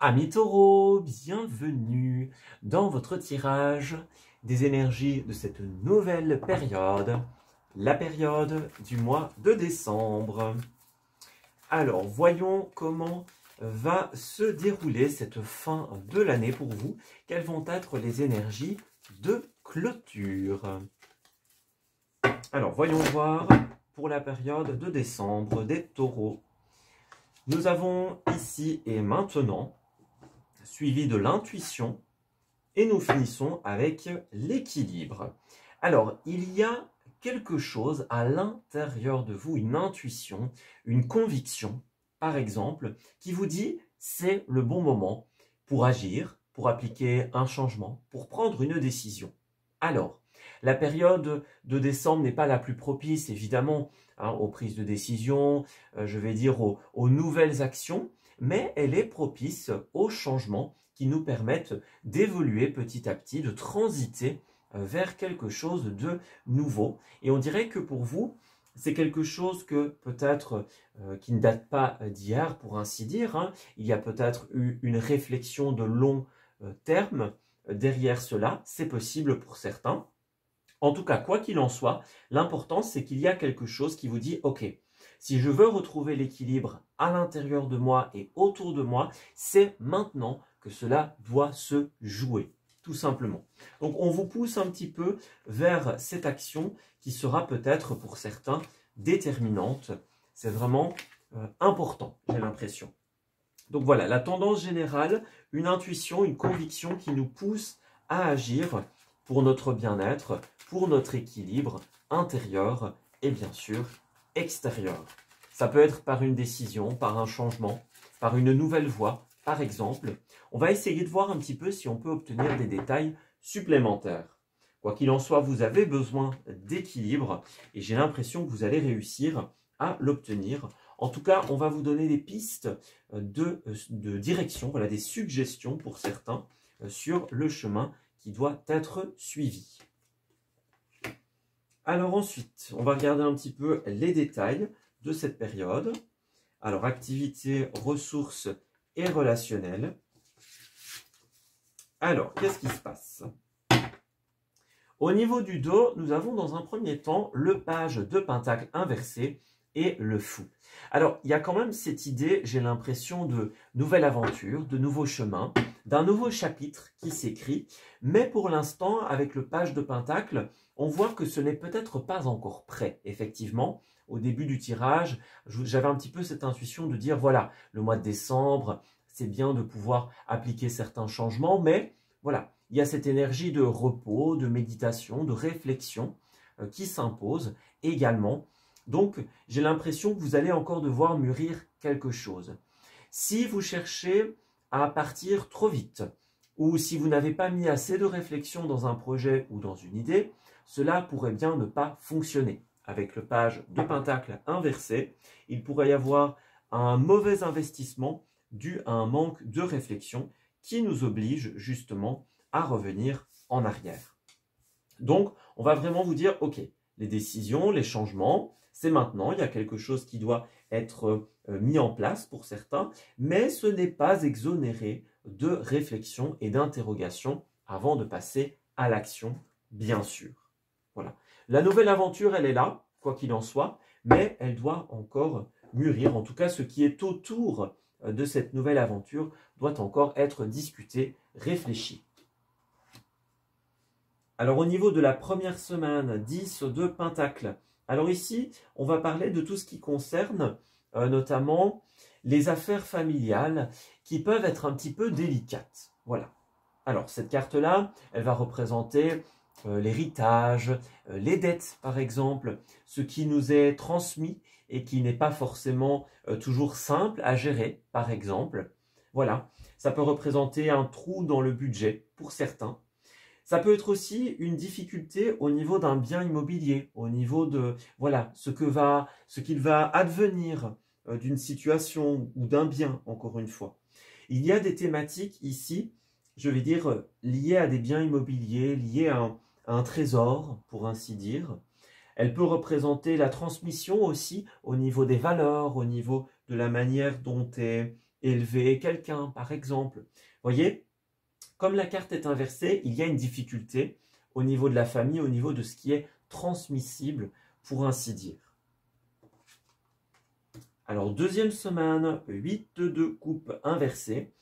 Amis taureaux, bienvenue dans votre tirage des énergies de cette nouvelle période, la période du mois de décembre. Alors, voyons comment va se dérouler cette fin de l'année pour vous. Quelles vont être les énergies de clôture? Alors, voyons voir pour la période de décembre des taureaux. Nous avons ici et maintenant suivi de l'intuition, et nous finissons avec l'équilibre. Alors, il y a quelque chose à l'intérieur de vous, une intuition, une conviction, par exemple, qui vous dit c'est le bon moment pour agir, pour appliquer un changement, pour prendre une décision. Alors, la période de décembre n'est pas la plus propice, évidemment, aux prises de décision, je vais dire aux nouvelles actions, mais elle est propice aux changements qui nous permettent d'évoluer petit à petit, de transiter vers quelque chose de nouveau. Et on dirait que pour vous, c'est quelque chose que peut-être qui ne date pas d'hier, pour ainsi dire. Il y a peut-être eu une réflexion de long terme derrière cela, c'est possible pour certains. En tout cas, quoi qu'il en soit, l'important c'est qu'il y a quelque chose qui vous dit « Ok, si je veux retrouver l'équilibre à l'intérieur de moi et autour de moi, c'est maintenant que cela doit se jouer, tout simplement. » Donc, on vous pousse un petit peu vers cette action qui sera peut-être pour certains déterminante. C'est vraiment important, j'ai l'impression. Donc voilà, la tendance générale, une intuition, une conviction qui nous pousse à agir pour notre bien-être, pour notre équilibre intérieur et bien sûr extérieur. Ça peut être par une décision, par un changement, par une nouvelle voie, par exemple. On va essayer de voir un petit peu si on peut obtenir des détails supplémentaires. Quoi qu'il en soit, vous avez besoin d'équilibre et j'ai l'impression que vous allez réussir à l'obtenir. En tout cas, on va vous donner des pistes de direction, voilà, des suggestions pour certains sur le chemin qui doit être suivi. Alors ensuite, on va regarder un petit peu les détails de cette période. Alors, activité, ressources et relationnelles. Alors, qu'est-ce qui se passe? Au niveau du dos, nous avons dans un premier temps le page de pentacle inversé et le fou. Alors, il y a quand même cette idée, j'ai l'impression, de nouvelle aventure, de nouveaux chemins, d'un nouveau chapitre qui s'écrit. Mais pour l'instant, avec le page de pentacle, on voit que ce n'est peut-être pas encore prêt, effectivement. Au début du tirage, j'avais un petit peu cette intuition de dire, voilà, le mois de décembre, c'est bien de pouvoir appliquer certains changements, mais voilà, il y a cette énergie de repos, de méditation, de réflexion qui s'impose également. Donc, j'ai l'impression que vous allez encore devoir mûrir quelque chose. Si vous cherchez à partir trop vite, ou si vous n'avez pas mis assez de réflexion dans un projet ou dans une idée, cela pourrait bien ne pas fonctionner. Avec le page de pentacle inversé, il pourrait y avoir un mauvais investissement dû à un manque de réflexion qui nous oblige justement à revenir en arrière. Donc, on va vraiment vous dire, ok, les décisions, les changements, c'est maintenant, il y a quelque chose qui doit être mis en place pour certains, mais ce n'est pas exonéré de réflexion et d'interrogation avant de passer à l'action, bien sûr. Voilà. La nouvelle aventure, elle est là, quoi qu'il en soit, mais elle doit encore mûrir. En tout cas, ce qui est autour de cette nouvelle aventure doit encore être discuté, réfléchi. Alors, au niveau de la première semaine, 10 de pentacle. Alors ici, on va parler de tout ce qui concerne notamment les affaires familiales qui peuvent être un petit peu délicates. Voilà. Alors, cette carte-là, elle va représenter l'héritage, les dettes par exemple, ce qui nous est transmis et qui n'est pas forcément toujours simple à gérer par exemple. Voilà, ça peut représenter un trou dans le budget pour certains. Ça peut être aussi une difficulté au niveau d'un bien immobilier, au niveau de voilà, ce qu'il va advenir d'une situation ou d'un bien, encore une fois. Il y a des thématiques ici, je vais dire, liées à des biens immobiliers, liées à un trésor, pour ainsi dire. Elle peut représenter la transmission aussi au niveau des valeurs, au niveau de la manière dont est élevé quelqu'un, par exemple. Vous voyez, comme la carte est inversée, il y a une difficulté au niveau de la famille, au niveau de ce qui est transmissible, pour ainsi dire. Alors, deuxième semaine, 8 de coupe inversée.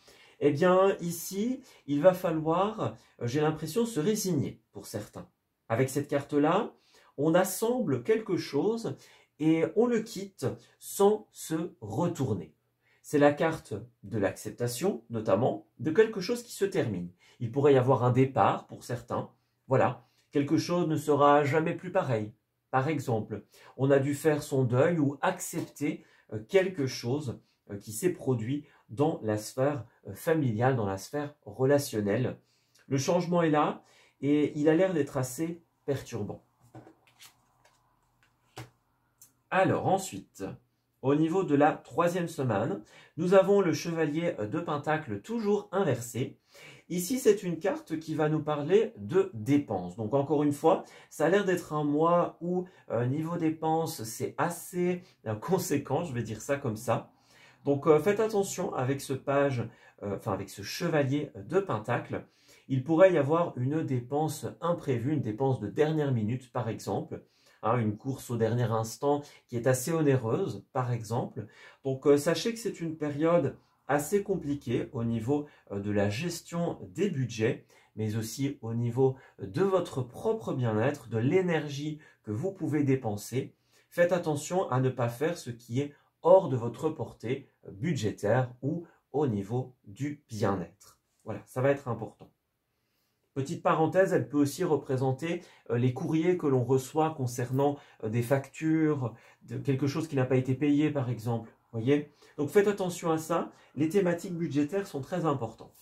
Eh bien, ici, il va falloir, j'ai l'impression, se résigner pour certains. Avec cette carte-là, on assemble quelque chose et on le quitte sans se retourner. C'est la carte de l'acceptation, notamment, de quelque chose qui se termine. Il pourrait y avoir un départ pour certains. Voilà, quelque chose ne sera jamais plus pareil. Par exemple, on a dû faire son deuil ou accepter quelque chose qui s'est produit dans la sphère familiale, dans la sphère relationnelle. Le changement est là et il a l'air d'être assez perturbant. Alors ensuite, au niveau de la troisième semaine, nous avons le chevalier de Pentacle toujours inversé. Ici, c'est une carte qui va nous parler de dépenses. Donc encore une fois, ça a l'air d'être un mois où niveau dépenses, c'est assez conséquent, je vais dire ça comme ça. Donc faites attention avec ce avec ce chevalier de Pentacle. Il pourrait y avoir une dépense imprévue, une dépense de dernière minute par exemple. Une course au dernier instant qui est assez onéreuse, par exemple. Donc, sachez que c'est une période assez compliquée au niveau de la gestion des budgets, mais aussi au niveau de votre propre bien-être, de l'énergie que vous pouvez dépenser. Faites attention à ne pas faire ce qui est hors de votre portée budgétaire ou au niveau du bien-être. Voilà, ça va être important. Petite parenthèse, elle peut aussi représenter les courriers que l'on reçoit concernant des factures, quelque chose qui n'a pas été payé par exemple. Voyez? Donc faites attention à ça, les thématiques budgétaires sont très importantes.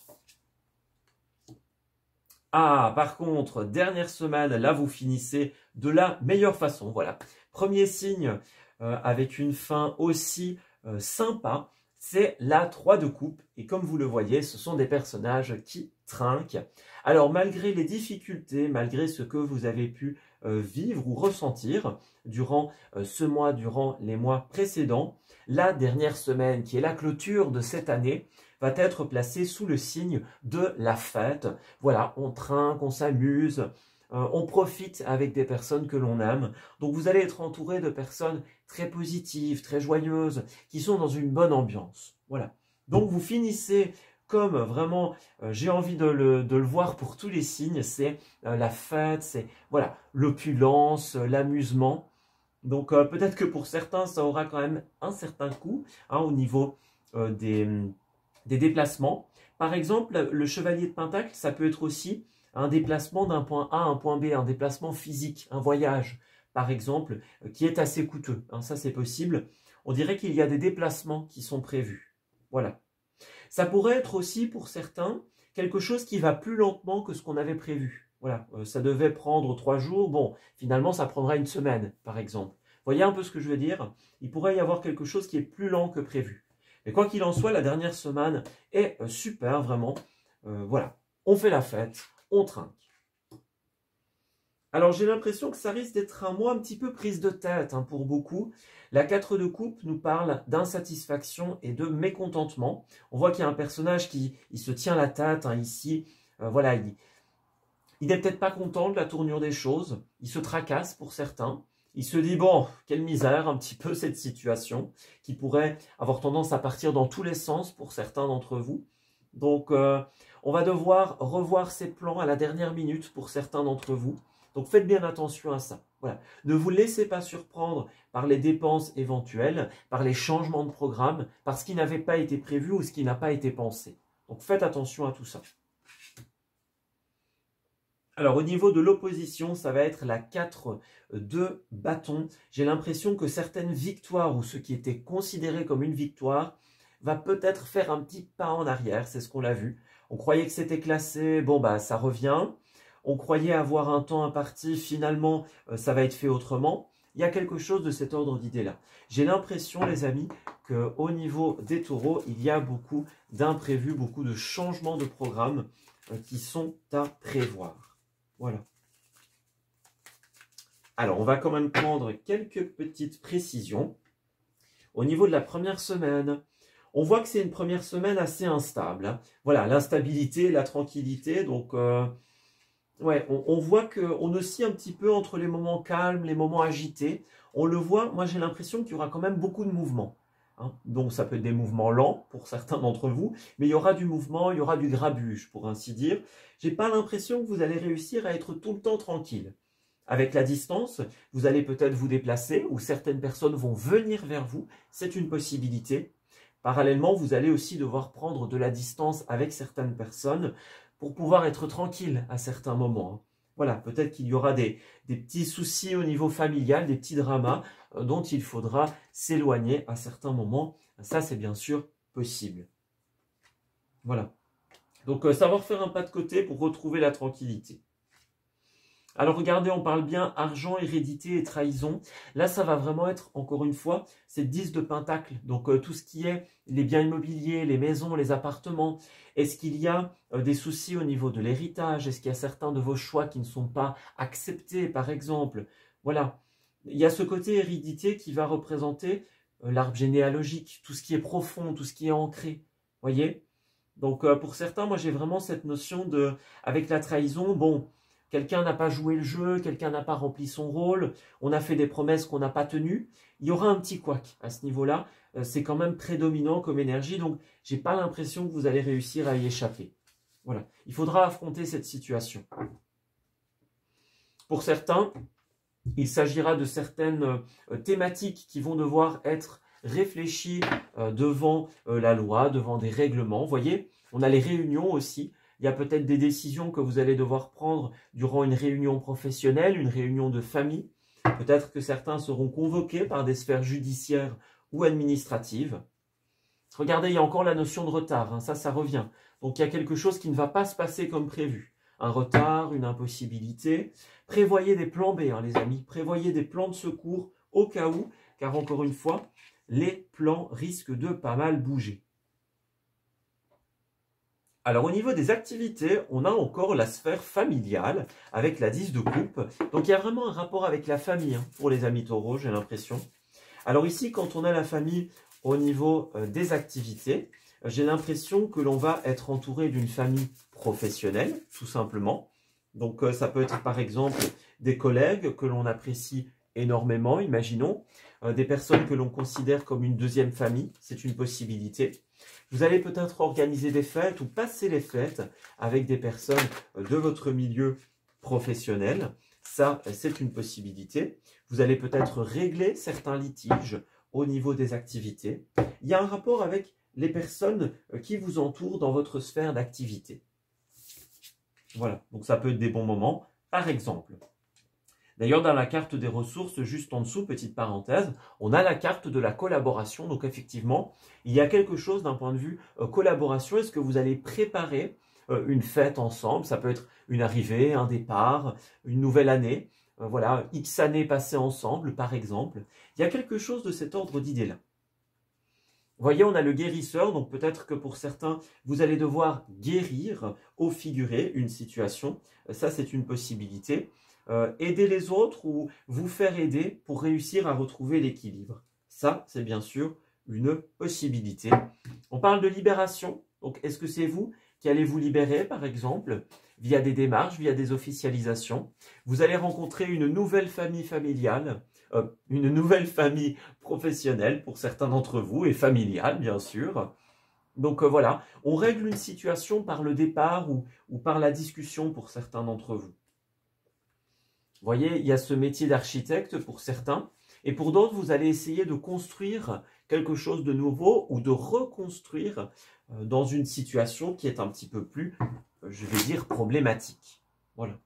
Ah, par contre, dernière semaine, là vous finissez de la meilleure façon. Voilà, premier signe avec une fin aussi sympa, c'est la 3 de coupe. Et comme vous le voyez, ce sont des personnages qui trinquent. Alors, malgré les difficultés, malgré ce que vous avez pu vivre ou ressentir durant ce mois, durant les mois précédents, la dernière semaine, qui est la clôture de cette année, va être placée sous le signe de la fête. Voilà, on trinque, on s'amuse, on profite avec des personnes que l'on aime. Donc, vous allez être entouré de personnes très positives, très joyeuses, qui sont dans une bonne ambiance. Voilà. Donc, vous finissez comme vraiment, j'ai envie de le voir pour tous les signes, c'est la fête, c'est voilà, l'opulence, l'amusement. Donc peut-être que pour certains, ça aura quand même un certain coût au niveau des déplacements. Par exemple, le chevalier de Pentacle, ça peut être aussi un déplacement d'un point A à un point B, un déplacement physique, un voyage, par exemple, qui est assez coûteux. Ça, c'est possible. On dirait qu'il y a des déplacements qui sont prévus. Voilà. Ça pourrait être aussi, pour certains, quelque chose qui va plus lentement que ce qu'on avait prévu. Voilà, ça devait prendre 3 jours. Bon, finalement, ça prendra une semaine, par exemple. Voyez un peu ce que je veux dire? Il pourrait y avoir quelque chose qui est plus lent que prévu. Mais quoi qu'il en soit, la dernière semaine est super, vraiment. Voilà, on fait la fête, on trinque. Alors, j'ai l'impression que ça risque d'être un mois un petit peu prise de tête pour beaucoup. La 4 de coupe nous parle d'insatisfaction et de mécontentement. On voit qu'il y a un personnage qui se tient la tête ici. Voilà, il n'est peut-être pas content de la tournure des choses. Il se tracasse pour certains. Il se dit, bon, quelle misère un petit peu cette situation, qui pourrait avoir tendance à partir dans tous les sens pour certains d'entre vous. Donc, on va devoir revoir ses plans à la dernière minute pour certains d'entre vous. Donc, faites bien attention à ça. Voilà. Ne vous laissez pas surprendre par les dépenses éventuelles, par les changements de programme, par ce qui n'avait pas été prévu ou ce qui n'a pas été pensé. Donc, faites attention à tout ça. Alors, au niveau de l'opposition, ça va être la 4 de bâton. J'ai l'impression que certaines victoires ou ce qui était considéré comme une victoire va peut-être faire un petit pas en arrière. C'est ce qu'on l'a vu. On croyait que c'était classé. Bon, bah, ça revient. On croyait avoir un temps imparti, finalement, ça va être fait autrement. il y a quelque chose de cet ordre d'idée-là. J'ai l'impression, les amis, qu'au niveau des taureaux, il y a beaucoup d'imprévus, beaucoup de changements de programme qui sont à prévoir. Voilà. Alors, on va quand même prendre quelques petites précisions. Au niveau de la première semaine, on voit que c'est une première semaine assez instable. Hein. Voilà, l'instabilité, la tranquillité. Donc, ouais, on voit qu'on oscille un petit peu entre les moments calmes, les moments agités. On le voit, moi j'ai l'impression qu'il y aura quand même beaucoup de mouvements. Hein. Donc, ça peut être des mouvements lents pour certains d'entre vous, mais il y aura du mouvement, il y aura du grabuge, pour ainsi dire. J'ai pas l'impression que vous allez réussir à être tout le temps tranquille. Avec la distance, vous allez peut-être vous déplacer ou certaines personnes vont venir vers vous. C'est une possibilité. Parallèlement, vous allez aussi devoir prendre de la distance avec certaines personnes pour pouvoir être tranquille à certains moments. Voilà, peut-être qu'il y aura des petits soucis au niveau familial, des petits dramas dont il faudra s'éloigner à certains moments. Ça, c'est bien sûr possible. Voilà. Donc, savoir faire un pas de côté pour retrouver la tranquillité. Alors regardez, on parle bien argent, hérédité et trahison. Là, ça va vraiment être, encore une fois, c'est 10 de pentacle. Donc tout ce qui est les biens immobiliers, les maisons, les appartements. Est-ce qu'il y a des soucis au niveau de l'héritage? Est-ce qu'il y a certains de vos choix qui ne sont pas acceptés, par exemple? Voilà. Il y a ce côté hérédité qui va représenter l'arbre généalogique, tout ce qui est profond, tout ce qui est ancré. Voyez? Donc pour certains, moi j'ai vraiment cette notion de, avec la trahison, bon... Quelqu'un n'a pas joué le jeu, quelqu'un n'a pas rempli son rôle, on a fait des promesses qu'on n'a pas tenues. Il y aura un petit couac à ce niveau-là. C'est quand même prédominant comme énergie, donc je n'ai pas l'impression que vous allez réussir à y échapper. Voilà. Il faudra affronter cette situation. Pour certains, il s'agira de certaines thématiques qui vont devoir être réfléchies devant la loi, devant des règlements. Vous voyez, on a les réunions aussi. Il y a peut-être des décisions que vous allez devoir prendre durant une réunion professionnelle, une réunion de famille. Peut-être que certains seront convoqués par des sphères judiciaires ou administratives. Regardez, il y a encore la notion de retard, hein, ça revient. Donc il y a quelque chose qui ne va pas se passer comme prévu. Un retard, une impossibilité. Prévoyez des plans B, hein, les amis. Prévoyez des plans de secours au cas où, car encore une fois, les plans risquent de pas mal bouger. Alors au niveau des activités, on a encore la sphère familiale avec la 10 de coupe. Donc il y a vraiment un rapport avec la famille hein, pour les amis taureaux, j'ai l'impression. Alors ici, quand on a la famille au niveau des activités, j'ai l'impression que l'on va être entouré d'une famille professionnelle, tout simplement. Donc ça peut être par exemple des collègues que l'on apprécie énormément, imaginons. Des personnes que l'on considère comme une deuxième famille, c'est une possibilité. Vous allez peut-être organiser des fêtes ou passer les fêtes avec des personnes de votre milieu professionnel. Ça, c'est une possibilité. Vous allez peut-être régler certains litiges au niveau des activités. Il y a un rapport avec les personnes qui vous entourent dans votre sphère d'activité. Voilà, donc ça peut être des bons moments, par exemple. D'ailleurs, dans la carte des ressources, juste en dessous, petite parenthèse, on a la carte de la collaboration. Donc effectivement, il y a quelque chose d'un point de vue collaboration. Est-ce que vous allez préparer une fête ensemble? Ça peut être une arrivée, un départ, une nouvelle année. Voilà, X années passées ensemble, par exemple. Il y a quelque chose de cet ordre d'idée-là. Vous voyez, on a le guérisseur, donc peut-être que pour certains, vous allez devoir guérir au figuré une situation. Ça, c'est une possibilité. Aider les autres ou vous faire aider pour réussir à retrouver l'équilibre. Ça, c'est bien sûr une possibilité. On parle de libération. Donc, est-ce que c'est vous qui allez vous libérer, par exemple, via des démarches, via des officialisations? Vous allez rencontrer une nouvelle famille familiale, une nouvelle famille professionnelle pour certains d'entre vous et familiale, bien sûr. Donc voilà, on règle une situation par le départ ou par la discussion pour certains d'entre vous. Vous voyez, il y a ce métier d'architecte pour certains, et pour d'autres, vous allez essayer de construire quelque chose de nouveau ou de reconstruire dans une situation qui est un petit peu plus, je vais dire, problématique. Voilà.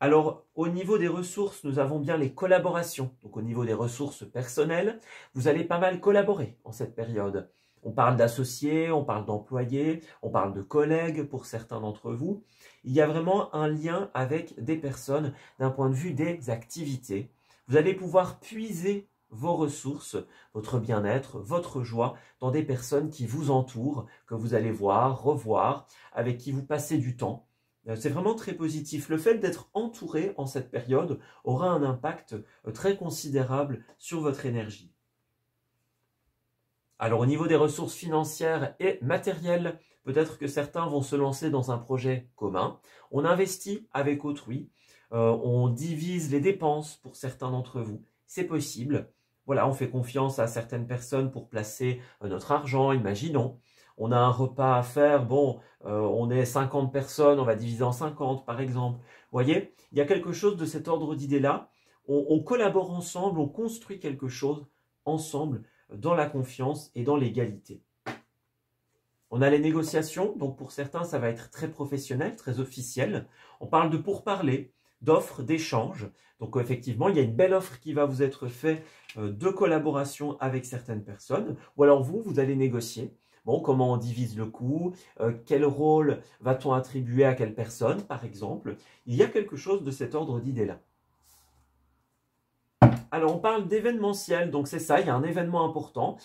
Alors, au niveau des ressources, nous avons bien les collaborations. Donc, au niveau des ressources personnelles, vous allez pas mal collaborer en cette période. On parle d'associés, on parle d'employés, on parle de collègues pour certains d'entre vous. Il y a vraiment un lien avec des personnes d'un point de vue des activités. Vous allez pouvoir puiser vos ressources, votre bien-être, votre joie dans des personnes qui vous entourent, que vous allez voir, revoir, avec qui vous passez du temps. C'est vraiment très positif. Le fait d'être entouré en cette période aura un impact très considérable sur votre énergie. Alors au niveau des ressources financières et matérielles, peut-être que certains vont se lancer dans un projet commun. On investit avec autrui, on divise les dépenses pour certains d'entre vous. C'est possible. Voilà, on fait confiance à certaines personnes pour placer notre argent, imaginons. On a un repas à faire, bon, on est 50 personnes, on va diviser en 50 par exemple. Vous voyez, il y a quelque chose de cet ordre d'idée-là. On collabore ensemble, on construit quelque chose ensemble dans la confiance et dans l'égalité. On a les négociations, donc pour certains, ça va être très professionnel, très officiel. On parle de pourparlers, d'offres, d'échanges. Donc effectivement, il y a une belle offre qui va vous être faite de collaboration avec certaines personnes. Ou alors vous allez négocier. Bon, comment on divise le coût, quel rôle va-t-on attribuer à quelle personne, par exemple. Il y a quelque chose de cet ordre d'idée-là. Alors, on parle d'événementiel, donc c'est ça, il y a un événement important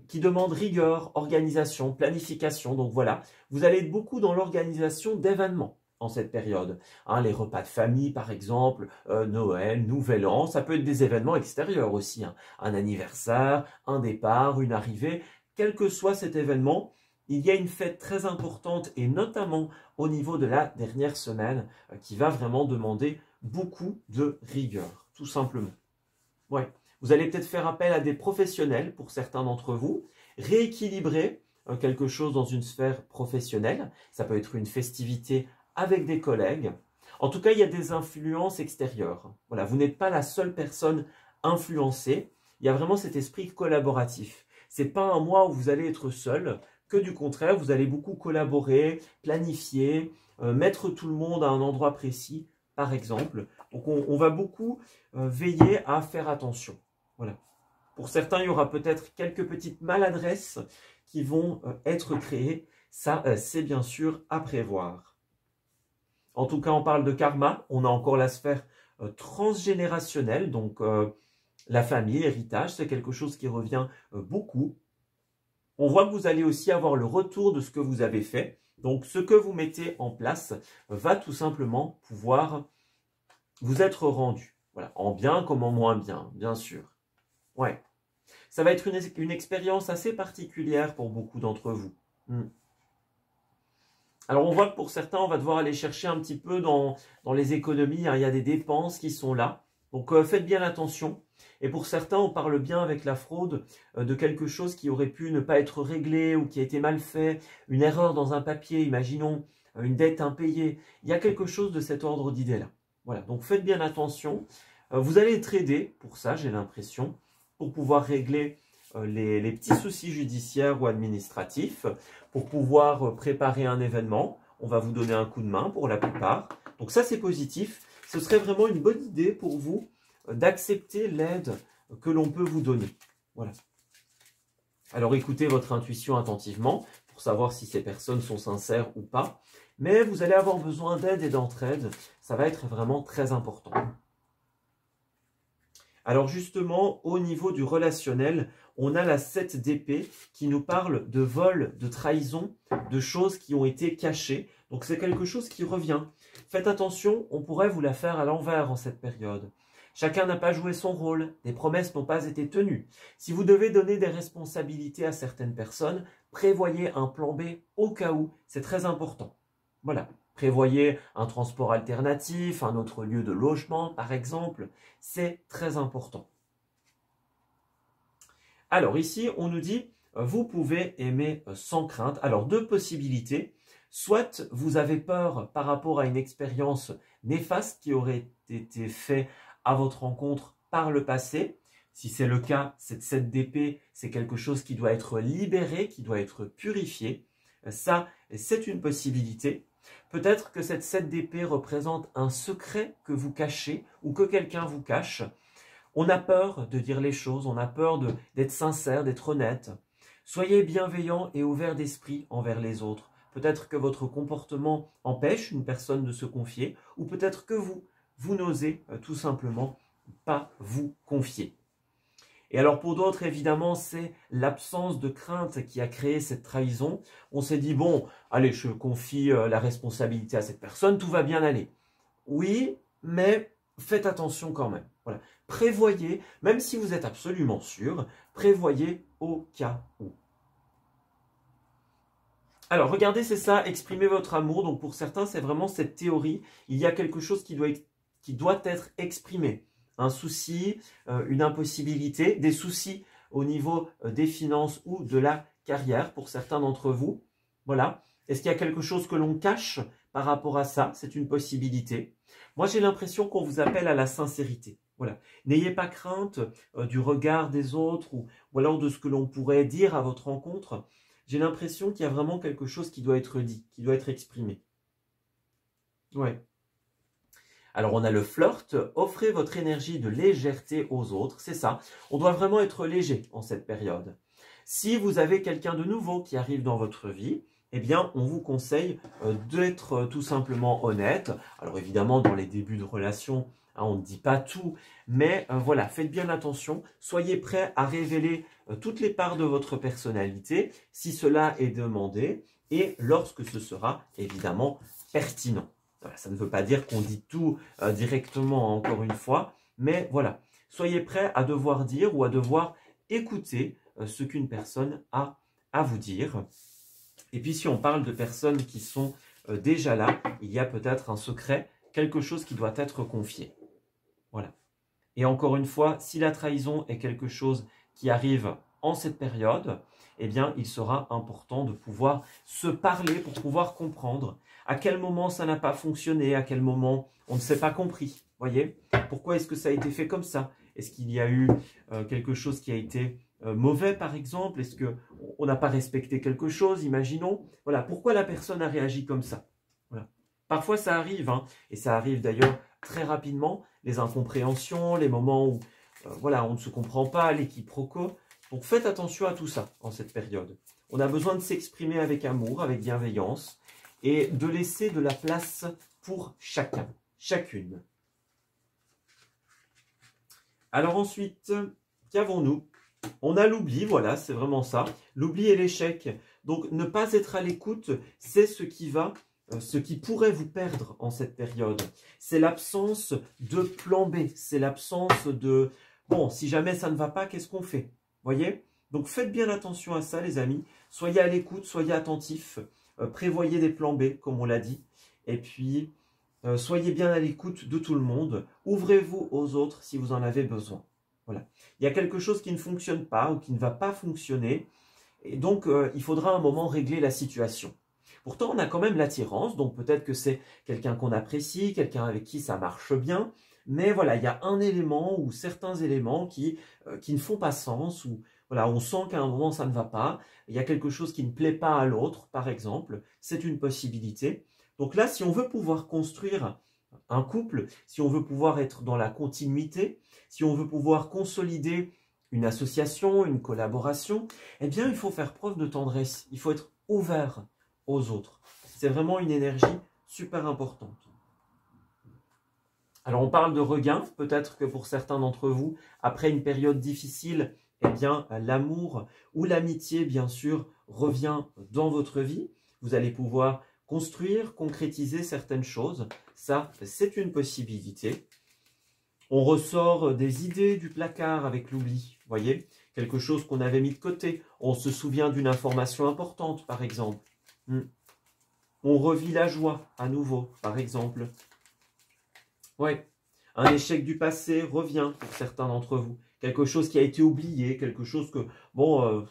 qui demande rigueur, organisation, planification. Donc voilà, vous allez être beaucoup dans l'organisation d'événements en cette période. Hein, les repas de famille, par exemple, Noël, Nouvel An, ça peut être des événements extérieurs aussi. Hein, un anniversaire, un départ, une arrivée. Quel que soit cet événement, il y a une fête très importante et notamment au niveau de la dernière semaine qui va vraiment demander beaucoup de rigueur, tout simplement. Ouais. Vous allez peut-être faire appel à des professionnels pour certains d'entre vous, rééquilibrer quelque chose dans une sphère professionnelle. Ça peut être une festivité avec des collègues. En tout cas, il y a des influences extérieures. Voilà, vous n'êtes pas la seule personne influencée. Il y a vraiment cet esprit collaboratif. Ce n'est pas un mois où vous allez être seul, que du contraire, vous allez beaucoup collaborer, planifier, mettre tout le monde à un endroit précis, par exemple. Donc on va beaucoup veiller à faire attention. Voilà. Pour certains, il y aura peut-être quelques petites maladresses qui vont être créées. Ça, c'est bien sûr à prévoir. En tout cas, on parle de karma. On a encore la sphère transgénérationnelle. Donc la famille, l'héritage, c'est quelque chose qui revient beaucoup. On voit que vous allez aussi avoir le retour de ce que vous avez fait. Donc ce que vous mettez en place va tout simplement pouvoir vous être rendu. Voilà, en bien comme en moins bien, bien sûr. Ouais. Ça va être une expérience assez particulière pour beaucoup d'entre vous. Alors on voit que pour certains, on va devoir aller chercher un petit peu dans les économies. Hein, il y a des dépenses qui sont là. Donc faites bien attention. Et pour certains, on parle bien avec la fraude de quelque chose qui aurait pu ne pas être réglé ou qui a été mal fait. Une erreur dans un papier, imaginons, une dette impayée. Il y a quelque chose de cet ordre d'idée-là. Voilà, donc faites bien attention. Vous allez être aidé pour ça, j'ai l'impression, pour pouvoir régler les petits soucis judiciaires ou administratifs, pour pouvoir préparer un événement. On va vous donner un coup de main pour la plupart. Donc ça, c'est positif. Ce serait vraiment une bonne idée pour vous d'accepter l'aide que l'on peut vous donner. Voilà. Alors écoutez votre intuition attentivement pour savoir si ces personnes sont sincères ou pas. Mais vous allez avoir besoin d'aide et d'entraide. Ça va être vraiment très important. Alors justement, au niveau du relationnel, on a la 7 d'épée qui nous parle de vol, de trahison, de choses qui ont été cachées. Donc c'est quelque chose qui revient. Faites attention, on pourrait vous la faire à l'envers en cette période. Chacun n'a pas joué son rôle, des promesses n'ont pas été tenues. Si vous devez donner des responsabilités à certaines personnes, prévoyez un plan B au cas où, c'est très important. Voilà, prévoyez un transport alternatif, un autre lieu de logement par exemple, c'est très important. Alors ici, on nous dit, vous pouvez aimer sans crainte. Alors deux possibilités, soit vous avez peur par rapport à une expérience néfaste qui aurait été faite à votre rencontre par le passé. Si c'est le cas, cette 7 d'épée, c'est quelque chose qui doit être libéré, qui doit être purifié. Ça, c'est une possibilité. Peut-être que cette 7 d'épée représente un secret que vous cachez ou que quelqu'un vous cache. On a peur de dire les choses, on a peur d'être sincère, d'être honnête. Soyez bienveillant et ouvert d'esprit envers les autres. Peut-être que votre comportement empêche une personne de se confier, ou peut-être que vous n'osez tout simplement pas vous confier. Et alors pour d'autres, évidemment, c'est l'absence de crainte qui a créé cette trahison. On s'est dit, bon, allez, je confie la responsabilité à cette personne, tout va bien aller. Oui, mais faites attention quand même. Voilà. Prévoyez, même si vous êtes absolument sûr, prévoyez au cas où. Alors, regardez, c'est ça, exprimer votre amour. Donc, pour certains, c'est vraiment cette théorie. Il y a quelque chose qui doit être exprimé. Un souci, une impossibilité, des soucis au niveau des finances ou de la carrière pour certains d'entre vous. Voilà. Est-ce qu'il y a quelque chose que l'on cache par rapport à ça? C'est une possibilité. Moi, j'ai l'impression qu'on vous appelle à la sincérité. Voilà. N'ayez pas crainte du regard des autres ou alors de ce que l'on pourrait dire à votre rencontre. J'ai l'impression qu'il y a vraiment quelque chose qui doit être dit, qui doit être exprimé. Ouais. Alors on a le flirt, offrez votre énergie de légèreté aux autres, c'est ça. On doit vraiment être léger en cette période. Si vous avez quelqu'un de nouveau qui arrive dans votre vie, eh bien on vous conseille d'être tout simplement honnête. Alors évidemment dans les débuts de relation, on ne dit pas tout, mais voilà, faites bien attention. Soyez prêts à révéler toutes les parts de votre personnalité, si cela est demandé, et lorsque ce sera évidemment pertinent. Voilà, ça ne veut pas dire qu'on dit tout directement, encore une fois, mais voilà, soyez prêts à devoir dire ou à devoir écouter ce qu'une personne a à vous dire. Et puis si on parle de personnes qui sont déjà là, il y a peut-être un secret, quelque chose qui doit être confié. Voilà. Et encore une fois, si la trahison est quelque chose qui arrive en cette période, eh bien, il sera important de pouvoir se parler pour pouvoir comprendre à quel moment ça n'a pas fonctionné, à quel moment on ne s'est pas compris. Voyez? Pourquoi est-ce que ça a été fait comme ça? Est-ce qu'il y a eu quelque chose qui a été mauvais, par exemple? Est-ce qu'on n'a pas respecté quelque chose, imaginons? Voilà, pourquoi la personne a réagi comme ça? Voilà. Parfois, ça arrive, hein, et ça arrive d'ailleurs très rapidement, les incompréhensions, les moments où voilà, on ne se comprend pas, les quiproquos. Donc faites attention à tout ça en cette période. On a besoin de s'exprimer avec amour, avec bienveillance, et de laisser de la place pour chacun, chacune. Alors ensuite, qu'avons-nous? On a l'oubli, voilà, c'est vraiment ça. L'oubli et l'échec. Donc ne pas être à l'écoute, c'est ce qui pourrait vous perdre en cette période. C'est l'absence de plan B, c'est l'absence de... Bon, si jamais ça ne va pas, qu'est-ce qu'on fait? Voyez? Donc faites bien attention à ça, les amis. Soyez à l'écoute, soyez attentifs. Prévoyez des plans B, comme on l'a dit. Et puis, soyez bien à l'écoute de tout le monde. Ouvrez-vous aux autres si vous en avez besoin. Voilà. Il y a quelque chose qui ne fonctionne pas ou qui ne va pas fonctionner. Et donc, il faudra un moment régler la situation. Pourtant, on a quand même l'attirance. Donc, peut-être que c'est quelqu'un qu'on apprécie, quelqu'un avec qui ça marche bien. Mais voilà, il y a un élément ou certains éléments qui ne font pas sens, ou voilà, on sent qu'à un moment ça ne va pas, il y a quelque chose qui ne plaît pas à l'autre, par exemple, c'est une possibilité. Donc là, si on veut pouvoir construire un couple, si on veut pouvoir être dans la continuité, si on veut pouvoir consolider une association, une collaboration, eh bien il faut faire preuve de tendresse, il faut être ouvert aux autres. C'est vraiment une énergie super importante. Alors on parle de regain, peut-être que pour certains d'entre vous, après une période difficile, eh bien l'amour ou l'amitié, bien sûr, revient dans votre vie. Vous allez pouvoir construire, concrétiser certaines choses. Ça, c'est une possibilité. On ressort des idées du placard avec l'oubli, voyez, quelque chose qu'on avait mis de côté. On se souvient d'une information importante, par exemple. On revit la joie à nouveau, par exemple. Ouais, un échec du passé revient pour certains d'entre vous. Quelque chose qui a été oublié, quelque chose que, bon,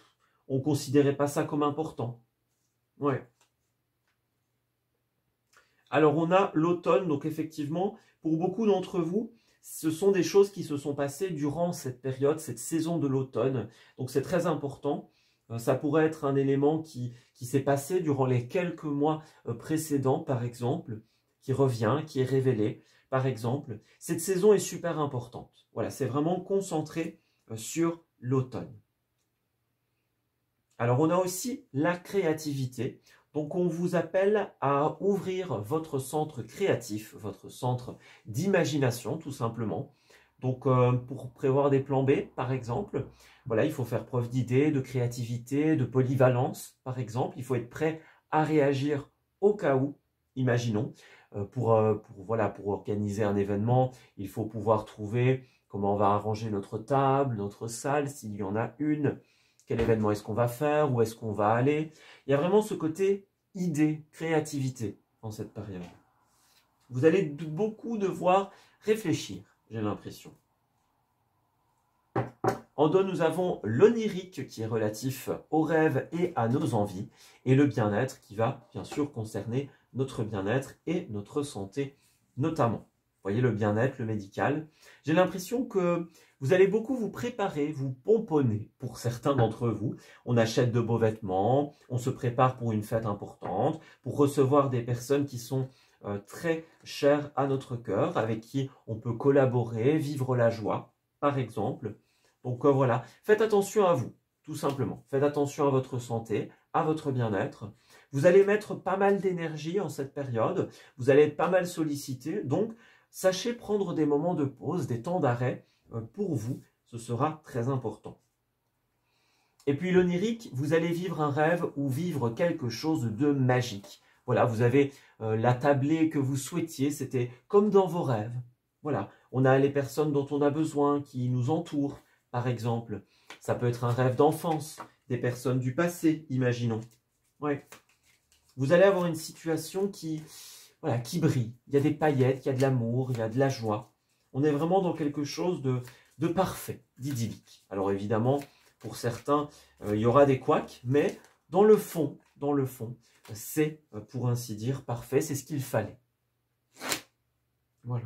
on ne considérait pas ça comme important. Ouais. Alors, on a l'automne, donc effectivement, pour beaucoup d'entre vous, ce sont des choses qui se sont passées durant cette période, cette saison de l'automne. Donc, c'est très important. Ça pourrait être un élément qui s'est passé durant les quelques mois précédents, par exemple, qui revient, qui est révélé. Par exemple, cette saison est super importante. Voilà, c'est vraiment concentré sur l'automne. Alors, on a aussi la créativité. Donc, on vous appelle à ouvrir votre centre créatif, votre centre d'imagination, tout simplement. Donc, pour prévoir des plans B, par exemple, voilà, il faut faire preuve d'idées, de créativité, de polyvalence, par exemple. Il faut être prêt à réagir au cas où, imaginons. Voilà, pour organiser un événement, il faut pouvoir trouver comment on va arranger notre table, notre salle, s'il y en a une. Quel événement est-ce qu'on va faire? Où est-ce qu'on va aller? Il y a vraiment ce côté idée, créativité en cette période. Vous allez beaucoup devoir réfléchir, j'ai l'impression. En dos, nous avons l'onirique qui est relatif aux rêves et à nos envies, et le bien-être qui va bien sûr concerner notre bien-être et notre santé notamment. Vous voyez, le bien-être, le médical. J'ai l'impression que vous allez beaucoup vous préparer, vous pomponner pour certains d'entre vous. On achète de beaux vêtements, on se prépare pour une fête importante, pour recevoir des personnes qui sont très chères à notre cœur, avec qui on peut collaborer, vivre la joie, par exemple. Donc voilà, faites attention à vous, tout simplement. Faites attention à votre santé, à votre bien-être. Vous allez mettre pas mal d'énergie en cette période, vous allez être pas mal sollicité, donc sachez prendre des moments de pause, des temps d'arrêt pour vous, ce sera très important. Et puis l'onirique, vous allez vivre un rêve ou vivre quelque chose de magique. Voilà, vous avez la tablée que vous souhaitiez, c'était comme dans vos rêves. Voilà, on a les personnes dont on a besoin, qui nous entourent, par exemple. Ça peut être un rêve d'enfance, des personnes du passé, imaginons. Ouais. Vous allez avoir une situation qui brille. Il y a des paillettes, il y a de l'amour, il y a de la joie. On est vraiment dans quelque chose de parfait, d'idyllique. Alors évidemment, pour certains, il y aura des couacs, mais dans le fond, c'est, pour ainsi dire, parfait. C'est ce qu'il fallait. Voilà.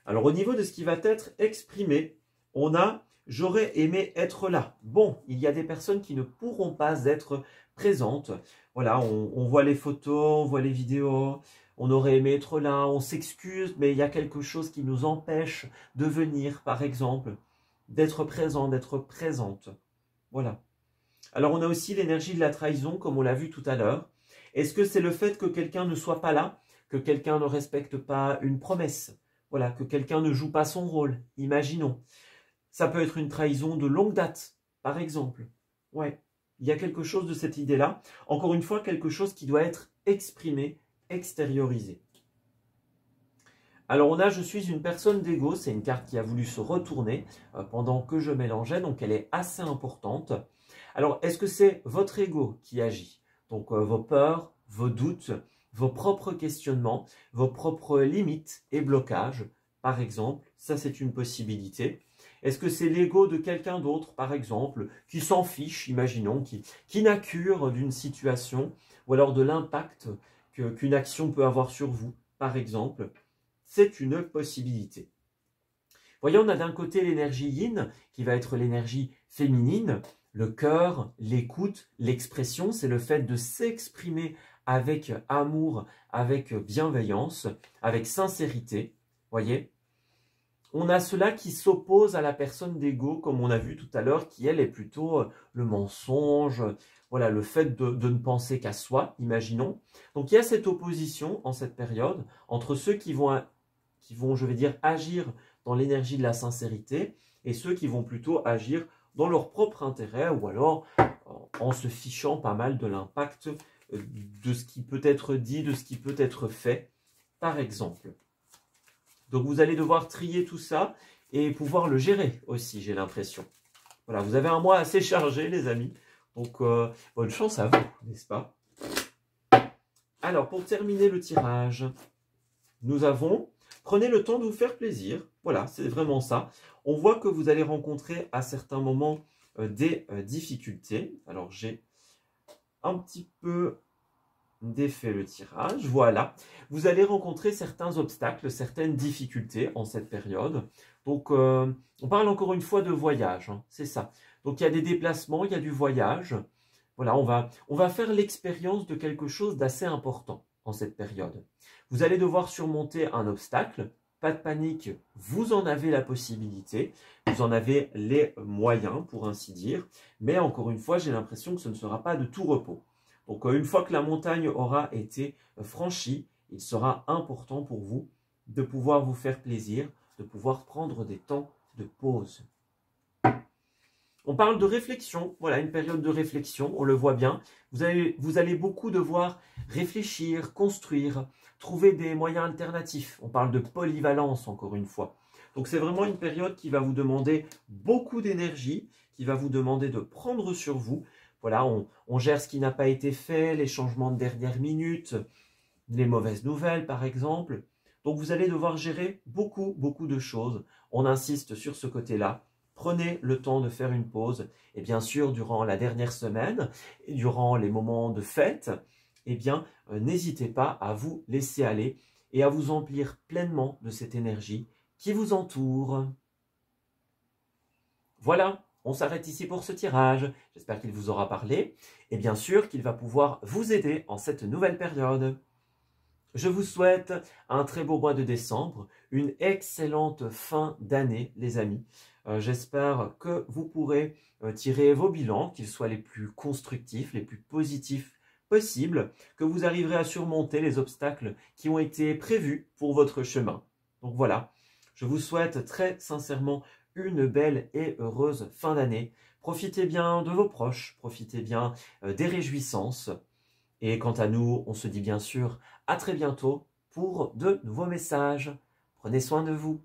Alors au niveau de ce qui va être exprimé, on a « j'aurais aimé être là ». Bon, il y a des personnes qui ne pourront pas être présentes. Voilà, on voit les photos, on voit les vidéos, on aurait aimé être là, on s'excuse, mais il y a quelque chose qui nous empêche de venir, par exemple, d'être présent, d'être présente. Voilà. Alors on a aussi l'énergie de la trahison, comme on l'a vu tout à l'heure. Est-ce que c'est le fait que quelqu'un ne soit pas là, que quelqu'un ne respecte pas une promesse? Voilà, que quelqu'un ne joue pas son rôle, imaginons. Ça peut être une trahison de longue date, par exemple. Ouais, il y a quelque chose de cette idée-là. Encore une fois, quelque chose qui doit être exprimé, extériorisé. Alors on a « je suis une personne d'ego », c'est une carte qui a voulu se retourner pendant que je mélangeais, donc elle est assez importante. Alors est-ce que c'est votre ego qui agit? Donc vos peurs, vos doutes, vos propres questionnements, vos propres limites et blocages, par exemple, ça c'est une possibilité. Est-ce que c'est l'ego de quelqu'un d'autre, par exemple, qui s'en fiche, imaginons, qui n'a cure d'une situation, ou alors de l'impact qu'une action peut avoir sur vous, par exemple? C'est une possibilité. Voyez, on a d'un côté l'énergie yin, qui va être l'énergie féminine, le cœur, l'écoute, l'expression, c'est le fait de s'exprimer avec amour, avec bienveillance, avec sincérité. Voyez, on a cela qui s'oppose à la personne d'ego, comme on a vu tout à l'heure, qui elle est plutôt le mensonge, voilà, le fait de ne penser qu'à soi, imaginons. Donc il y a cette opposition en cette période entre ceux qui vont, je vais dire, agir dans l'énergie de la sincérité et ceux qui vont plutôt agir dans leur propre intérêt ou alors en se fichant pas mal de l'impact de ce qui peut être dit, de ce qui peut être fait, par exemple. Donc vous allez devoir trier tout ça et pouvoir le gérer aussi, j'ai l'impression. Voilà, vous avez un mois assez chargé, les amis. Donc bonne chance à vous, n'est-ce pas? Alors, pour terminer le tirage, nous avons... Prenez le temps de vous faire plaisir. Voilà, c'est vraiment ça. On voit que vous allez rencontrer à certains moments des difficultés. Alors, j'ai un petit peu défait le tirage. Voilà. Vous allez rencontrer certains obstacles, certaines difficultés en cette période. Donc, on parle encore une fois de voyage. Hein, c'est ça. Donc, il y a des déplacements, il y a du voyage. Voilà, on va faire l'expérience de quelque chose d'assez important en cette période. Vous allez devoir surmonter un obstacle, pas de panique, vous en avez la possibilité, vous en avez les moyens pour ainsi dire, mais encore une fois, j'ai l'impression que ce ne sera pas de tout repos. Donc une fois que la montagne aura été franchie, il sera important pour vous de pouvoir vous faire plaisir, de pouvoir prendre des temps de pause. On parle de réflexion, voilà, une période de réflexion, on le voit bien. Vous allez beaucoup devoir réfléchir, construire, trouver des moyens alternatifs. On parle de polyvalence, encore une fois. Donc c'est vraiment une période qui va vous demander beaucoup d'énergie, qui va vous demander de prendre sur vous. Voilà, on gère ce qui n'a pas été fait, les changements de dernière minute, les mauvaises nouvelles par exemple. Donc vous allez devoir gérer beaucoup de choses. On insiste sur ce côté-là. Prenez le temps de faire une pause. Et bien sûr, durant la dernière semaine, et durant les moments de fête, eh bien, n'hésitez pas à vous laisser aller et à vous emplir pleinement de cette énergie qui vous entoure. Voilà, on s'arrête ici pour ce tirage. J'espère qu'il vous aura parlé et bien sûr qu'il va pouvoir vous aider en cette nouvelle période. Je vous souhaite un très beau mois de décembre, une excellente fin d'année, les amis. J'espère que vous pourrez tirer vos bilans, qu'ils soient les plus constructifs, les plus positifs possibles, que vous arriverez à surmonter les obstacles qui ont été prévus pour votre chemin. Donc voilà, je vous souhaite très sincèrement une belle et heureuse fin d'année. Profitez bien de vos proches, profitez bien des réjouissances. Et quant à nous, on se dit bien sûr à très bientôt pour de nouveaux messages. Prenez soin de vous.